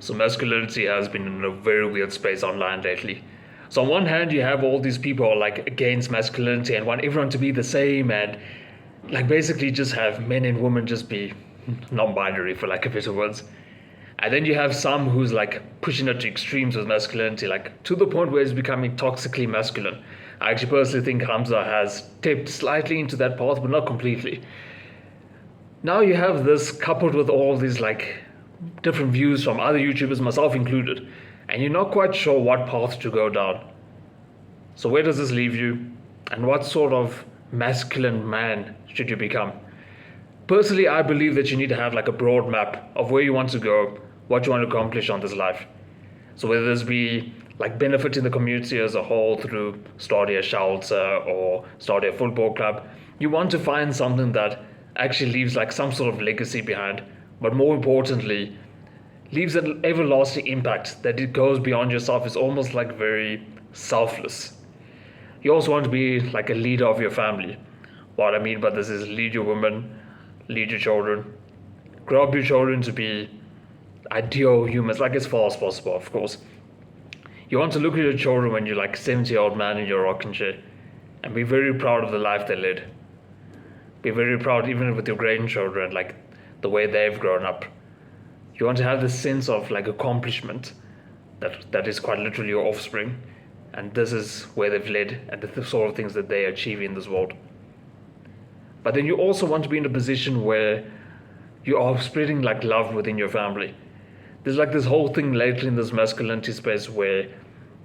So masculinity has been in a very weird space online lately. So on one hand, you have all these people who are like against masculinity and want everyone to be the same and like basically just have men and women just be non-binary for like a better words. And then you have some who's like pushing it to extremes with masculinity, like to the point where it's becoming toxically masculine. I actually personally think Hamza has tipped slightly into that path, but not completely. Now you have this coupled with all these like different views from other YouTubers, myself included, and you're not quite sure what path to go down. So where does this leave you? And what sort of masculine man should you become? Personally, I believe that you need to have like a broad map of where you want to go, what you want to accomplish on this life. So whether this be like benefiting the community as a whole through starting a shelter or starting a football club, you want to find something that actually leaves like some sort of legacy behind, but more importantly, leaves an everlasting impact that it goes beyond yourself. It's almost like very selfless. You also want to be like a leader of your family. What I mean by this is lead your women, lead your children, grow up your children to be ideal humans, like as far as possible, of course. You want to look at your children when you're like 70-year-old man in your rocking chair and be very proud of the life they led. Be very proud even with your grandchildren, like the way they've grown up. You want to have this sense of like accomplishment that is quite literally your offspring, and this is where they've led and the sort of things that they achieve in this world. But then you also want to be in a position where you are spreading like love within your family. There's like this whole thing lately in this masculinity space where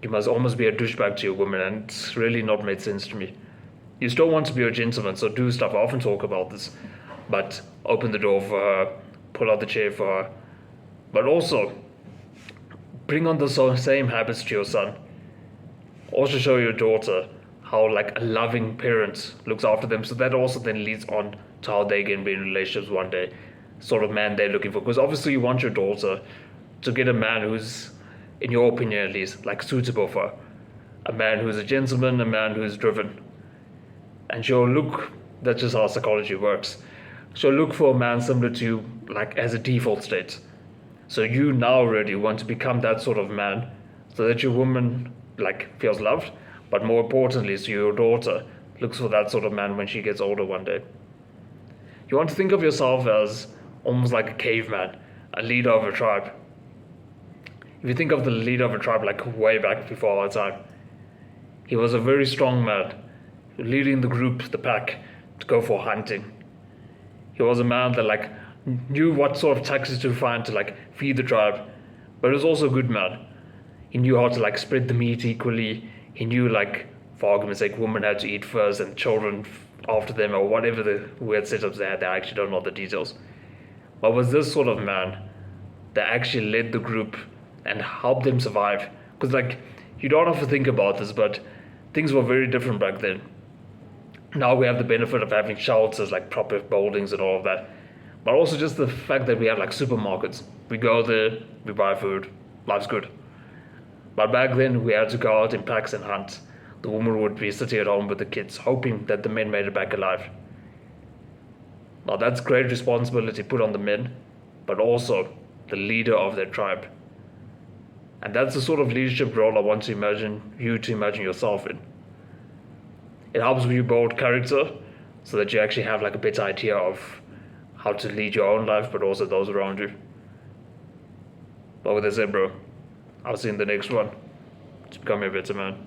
you must almost be a douchebag to your women, and it's really not made sense to me. You still want to be a gentleman, so do stuff. I often talk about this, but open the door for her, pull out the chair for her, but also bring on the same habits to your son. Also show your daughter how like a loving parent looks after them, so that also then leads on to how they can be in relationships one day, sort of man they're looking for. Because obviously you want your daughter to get a man who's, in your opinion at least, like suitable for her. A man who's a gentleman, a man who's driven. And she'll look, that's just how psychology works. She'll look for a man similar to you, like as a default state. So you now already want to become that sort of man, so that your woman like feels loved, but more importantly, so your daughter looks for that sort of man when she gets older one day. You want to think of yourself as almost like a caveman, a leader of a tribe. If you think of the leader of a tribe like way back before our time, he was a very strong man, leading the group, the pack, to go for hunting. He was a man that like knew what sort of taxes to find to like feed the tribe, but he was also a good man. He knew how to like spread the meat equally. He knew like, for argument's sake, women had to eat first and children after them, or whatever the weird setups they had. I actually don't know the details. But was this sort of man that actually led the group and helped them survive? Because like you don't have to think about this, but things were very different back then. Now we have the benefit of having shelters, like proper buildings and all of that. But also just the fact that we have like supermarkets. We go there, we buy food, life's good. But back then we had to go out in packs and hunt. The woman would be sitting at home with the kids, hoping that the men made it back alive. Now that's great responsibility put on the men, but also the leader of their tribe. And that's the sort of leadership role I want to imagine yourself in. It helps you build character so that you actually have like a better idea of how to lead your own life, but also those around you. But with that said, bro, I'll see you in the next one. To become a better man.